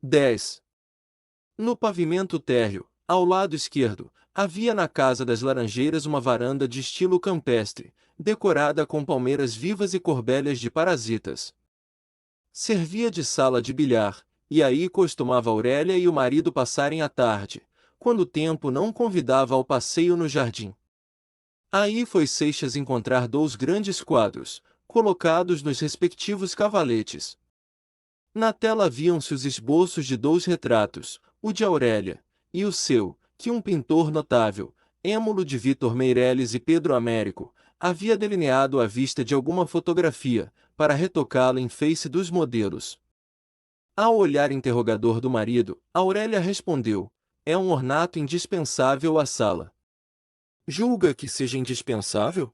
10. No pavimento térreo, ao lado esquerdo, havia na Casa das Laranjeiras uma varanda de estilo campestre, decorada com palmeiras vivas e corbélias de parasitas. Servia de sala de bilhar, e aí costumava Aurélia e o marido passarem a tarde, quando o tempo não convidava ao passeio no jardim. Aí foi Seixas encontrar 2 grandes quadros, colocados nos respectivos cavaletes. Na tela viam-se os esboços de 2 retratos, o de Aurélia, e o seu, que um pintor notável, êmulo de Vítor Meireles e Pedro Américo, havia delineado à vista de alguma fotografia, para retocá-la em face dos modelos. Ao olhar interrogador do marido, Aurélia respondeu: é um ornato indispensável à sala. Julga que seja indispensável?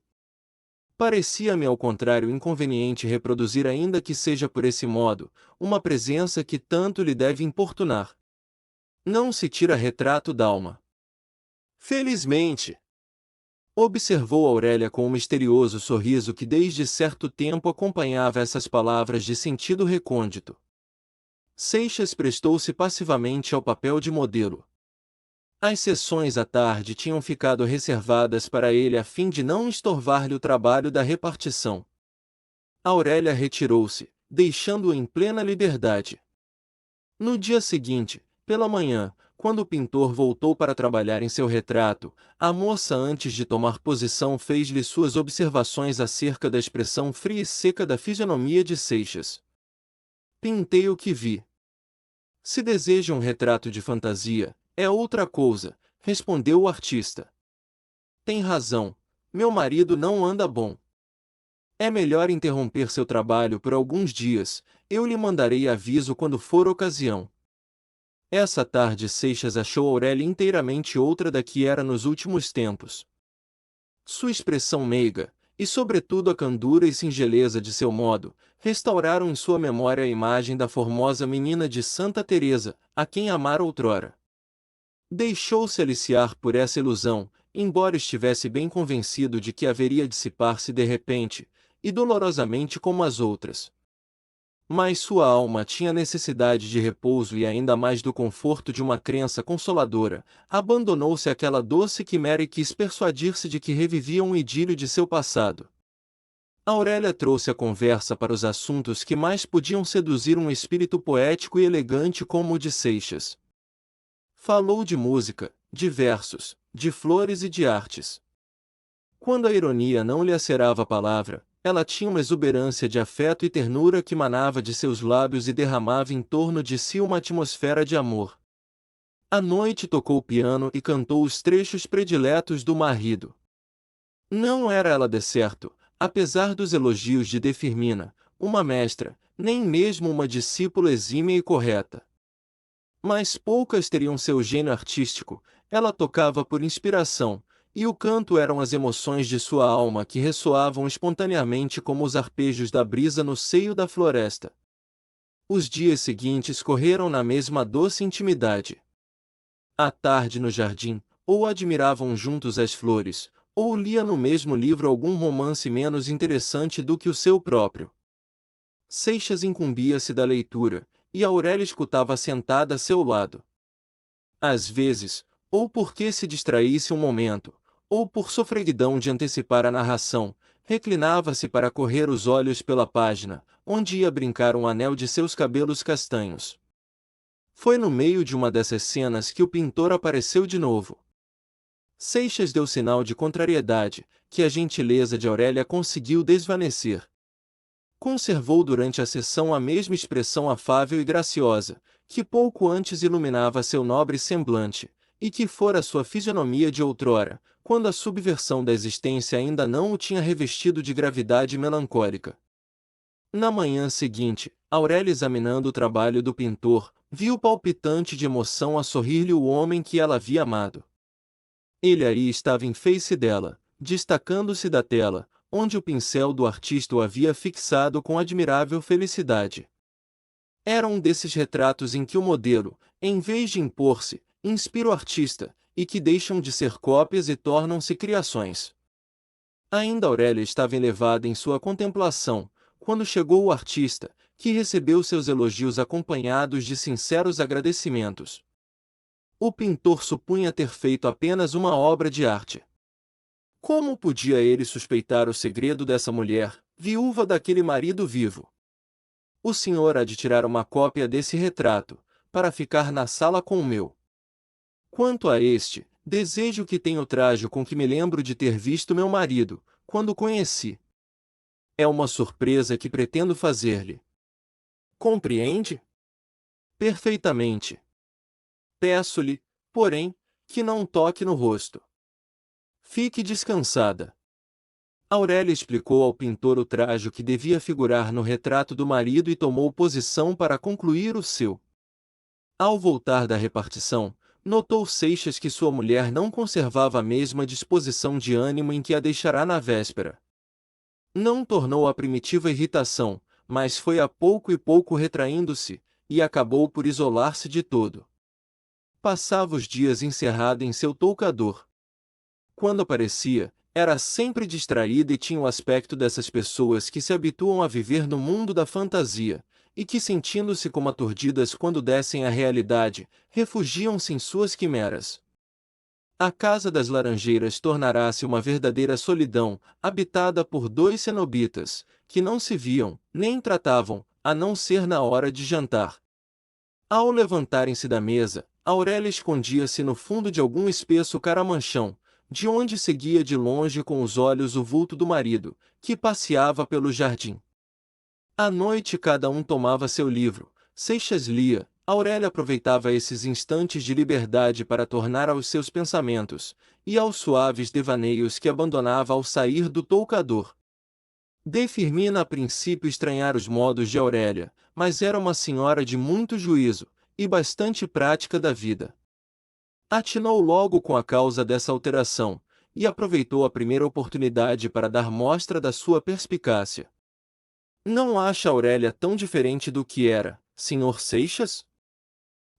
Parecia-me ao contrário inconveniente reproduzir, ainda que seja por esse modo, uma presença que tanto lhe deve importunar. Não se tira retrato d'alma. Felizmente! Observou Aurélia com um misterioso sorriso que desde certo tempo acompanhava essas palavras de sentido recôndito. Seixas prestou-se passivamente ao papel de modelo. As sessões à tarde tinham ficado reservadas para ele a fim de não estorvar-lhe o trabalho da repartição. Aurélia retirou-se, deixando-o em plena liberdade. No dia seguinte, pela manhã, quando o pintor voltou para trabalhar em seu retrato, a moça, antes de tomar posição, fez-lhe suas observações acerca da expressão fria e seca da fisionomia de Seixas. Pintei o que vi. Se deseja um retrato de fantasia, é outra coisa, respondeu o artista. Tem razão, meu marido não anda bom. É melhor interromper seu trabalho por alguns dias, eu lhe mandarei aviso quando for ocasião. Essa tarde Seixas achou Aurélia inteiramente outra da que era nos últimos tempos. Sua expressão meiga, e sobretudo a candura e singeleza de seu modo, restauraram em sua memória a imagem da formosa menina de Santa Teresa, a quem amara outrora. Deixou-se aliciar por essa ilusão, embora estivesse bem convencido de que haveria dissipar-se de repente, e dolorosamente como as outras. Mas sua alma tinha necessidade de repouso e ainda mais do conforto de uma crença consoladora. Abandonou-se àquela doce quimera e quis persuadir-se de que revivia um idílio de seu passado. Aurélia trouxe a conversa para os assuntos que mais podiam seduzir um espírito poético e elegante como o de Seixas. Falou de música, de versos, de flores e de artes. Quando a ironia não lhe acerava a palavra, ela tinha uma exuberância de afeto e ternura que manava de seus lábios e derramava em torno de si uma atmosfera de amor. À noite tocou o piano e cantou os trechos prediletos do marido. Não era ela, de certo, apesar dos elogios de De Firmina, uma mestra, nem mesmo uma discípula exímia e correta. Mas poucas teriam seu gênio artístico, ela tocava por inspiração, e o canto eram as emoções de sua alma que ressoavam espontaneamente como os arpejos da brisa no seio da floresta. Os dias seguintes correram na mesma doce intimidade. À tarde no jardim, ou admiravam juntos as flores, ou lia no mesmo livro algum romance menos interessante do que o seu próprio. Seixas incumbia-se da leitura, e Aurélia escutava sentada a seu lado. Às vezes, ou porque se distraísse um momento, ou por sofreguidão de antecipar a narração, reclinava-se para correr os olhos pela página, onde ia brincar um anel de seus cabelos castanhos. Foi no meio de uma dessas cenas que o pintor apareceu de novo. Seixas deu sinal de contrariedade, que a gentileza de Aurélia conseguiu desvanecer. Conservou durante a sessão a mesma expressão afável e graciosa, que pouco antes iluminava seu nobre semblante, e que fora sua fisionomia de outrora, quando a subversão da existência ainda não o tinha revestido de gravidade melancólica. Na manhã seguinte, Aurélia, examinando o trabalho do pintor, viu palpitante de emoção a sorrir-lhe o homem que ela havia amado. Ele aí estava em face dela, destacando-se da tela, onde o pincel do artista o havia fixado com admirável felicidade. Era um desses retratos em que o modelo, em vez de impor-se, inspira o artista, e que deixam de ser cópias e tornam-se criações. Ainda Aurélia estava elevada em sua contemplação, quando chegou o artista, que recebeu seus elogios acompanhados de sinceros agradecimentos. O pintor supunha ter feito apenas uma obra de arte. Como podia ele suspeitar o segredo dessa mulher, viúva daquele marido vivo? O senhor há de tirar uma cópia desse retrato, para ficar na sala com o meu. Quanto a este, desejo que tenha o trajo com que me lembro de ter visto meu marido, quando o conheci. É uma surpresa que pretendo fazer-lhe. Compreende? Perfeitamente. Peço-lhe, porém, que não toque no rosto. Fique descansada. Aurélia explicou ao pintor o trajo que devia figurar no retrato do marido e tomou posição para concluir o seu. Ao voltar da repartição, notou Seixas que sua mulher não conservava a mesma disposição de ânimo em que a deixará na véspera. Não tornou a primitiva irritação, mas foi a pouco e pouco retraindo-se, e acabou por isolar-se de todo. Passava os dias encerrada em seu toucador. Quando aparecia, era sempre distraída e tinha o aspecto dessas pessoas que se habituam a viver no mundo da fantasia, e que, sentindo-se como aturdidas quando descem à realidade, refugiam-se em suas quimeras. A casa das Laranjeiras tornará-se uma verdadeira solidão, habitada por dois cenobitas, que não se viam, nem tratavam, a não ser na hora de jantar. Ao levantarem-se da mesa, Aurélia escondia-se no fundo de algum espesso caramanchão, de onde seguia de longe com os olhos o vulto do marido, que passeava pelo jardim. À noite cada um tomava seu livro, Seixas lia, Aurélia aproveitava esses instantes de liberdade para tornar aos seus pensamentos, e aos suaves devaneios que abandonava ao sair do toucador. De Firmina a princípio estranhara os modos de Aurélia, mas era uma senhora de muito juízo, e bastante prática da vida. Atinou logo com a causa dessa alteração, e aproveitou a primeira oportunidade para dar mostra da sua perspicácia. Não acha Aurélia tão diferente do que era, Sr. Seixas?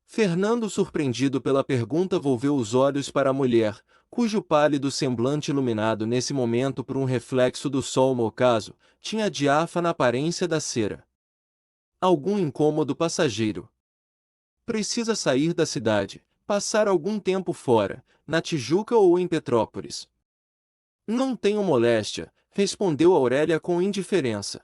Fernando, surpreendido pela pergunta, volveu os olhos para a mulher, cujo pálido semblante iluminado nesse momento por um reflexo do sol no ocaso, tinha a diáfana aparência da cera. Algum incômodo passageiro. Precisa sair da cidade, passar algum tempo fora, na Tijuca ou em Petrópolis. Não tenho moléstia, respondeu Aurélia com indiferença.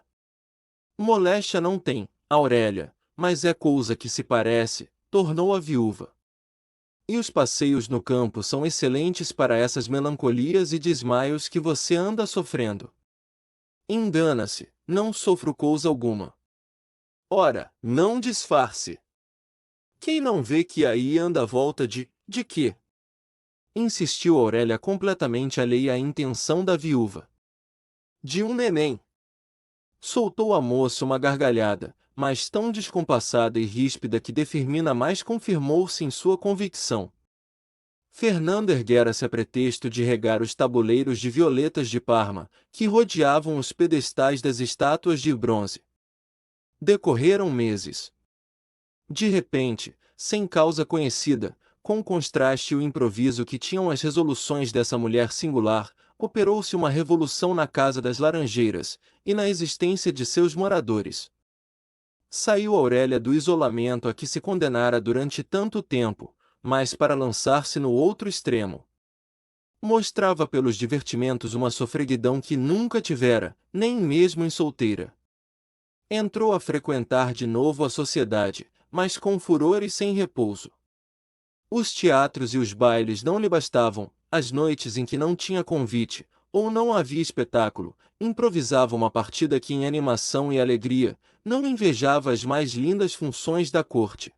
Moléstia não tem, Aurélia, mas é coisa que se parece, tornou a viúva. E os passeios no campo são excelentes para essas melancolias e desmaios que você anda sofrendo. Engana-se, não sofro coisa alguma. Ora, não disfarce. Quem não vê que aí anda a volta de quê? Insistiu Aurélia, completamente alheia à intenção da viúva. De um neném. Soltou a moça uma gargalhada, mas tão descompassada e ríspida que de Firmina mais confirmou-se em sua convicção. Fernando erguera-se a pretexto de regar os tabuleiros de violetas de Parma, que rodeavam os pedestais das estátuas de bronze. Decorreram meses. De repente, sem causa conhecida, com o contraste e o improviso que tinham as resoluções dessa mulher singular, operou-se uma revolução na casa das Laranjeiras, e na existência de seus moradores. Saiu Aurélia do isolamento a que se condenara durante tanto tempo, mas para lançar-se no outro extremo. Mostrava pelos divertimentos uma sofreguidão que nunca tivera, nem mesmo em solteira. Entrou a frequentar de novo a sociedade, mas com furor e sem repouso. Os teatros e os bailes não lhe bastavam, as noites em que não tinha convite, ou não havia espetáculo, improvisava uma partida que em animação e alegria, não invejava as mais lindas funções da corte.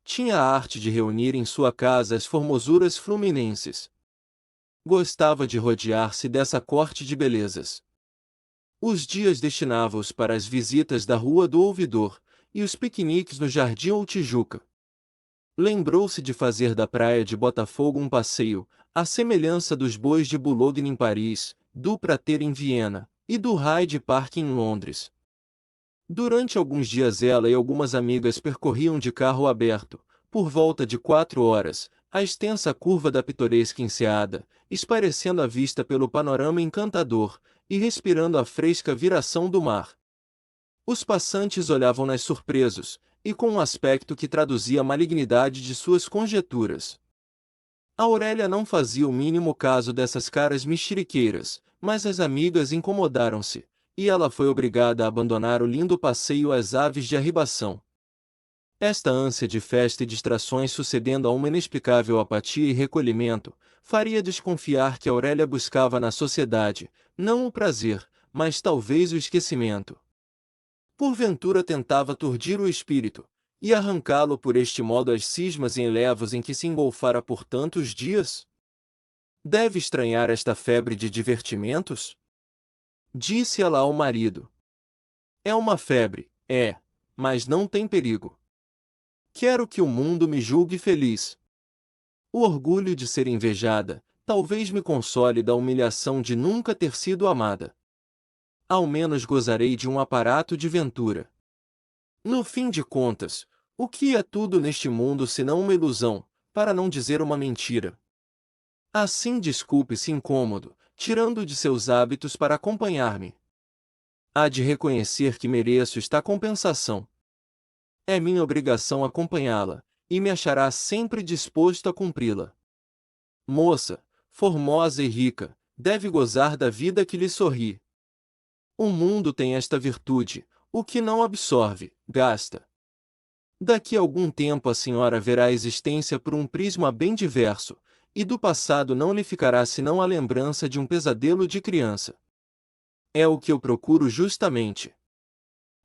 Tinha a arte de reunir em sua casa as formosuras fluminenses. Gostava de rodear-se dessa corte de belezas. Os dias destinava-os para as visitas da Rua do Ouvidor, e os piqueniques no Jardim ou Tijuca. Lembrou-se de fazer da praia de Botafogo um passeio, à semelhança dos bois de Boulogne em Paris, do Prater em Viena, e do Hyde Park em Londres. Durante alguns dias ela e algumas amigas percorriam de carro aberto, por volta de 4 horas, a extensa curva da pitoresca enseada, espairecendo a vista pelo panorama encantador, e respirando a fresca viração do mar. Os passantes olhavam-nas surpresos, e com um aspecto que traduzia a malignidade de suas conjecturas. Aurélia não fazia o mínimo caso dessas caras mexeriqueiras, mas as amigas incomodaram-se, e ela foi obrigada a abandonar o lindo passeio às aves de arribação. Esta ânsia de festa e distrações sucedendo a uma inexplicável apatia e recolhimento, faria desconfiar que Aurélia buscava na sociedade, não o prazer, mas talvez o esquecimento. Porventura tentava aturdir o espírito, e arrancá-lo por este modo às cismas e enlevos em que se engolfara por tantos dias? Deve estranhar esta febre de divertimentos? Disse ela ao marido. É uma febre, mas não tem perigo. Quero que o mundo me julgue feliz. O orgulho de ser invejada, talvez me console da humilhação de nunca ter sido amada. Ao menos gozarei de um aparato de ventura. No fim de contas, o que é tudo neste mundo senão uma ilusão, para não dizer uma mentira? Assim desculpe-se incômodo, tirando de seus hábitos para acompanhar-me. Há de reconhecer que mereço esta compensação. É minha obrigação acompanhá-la, e me achará sempre disposto a cumpri-la. Moça, formosa e rica, deve gozar da vida que lhe sorri. O mundo tem esta virtude, o que não absorve, gasta. Daqui a algum tempo a senhora verá a existência por um prisma bem diverso, e do passado não lhe ficará senão a lembrança de um pesadelo de criança. É o que eu procuro justamente.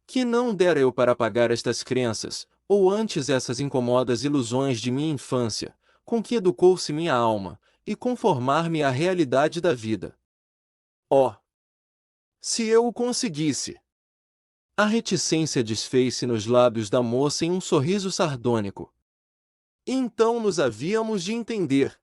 Que não dera eu para apagar estas crenças, ou antes essas incomodas ilusões de minha infância, com que educou-se minha alma, e conformar-me à realidade da vida. Oh! Se eu o conseguisse! A reticência desfez-se nos lábios da moça em um sorriso sardônico. Então nos havíamos de entender.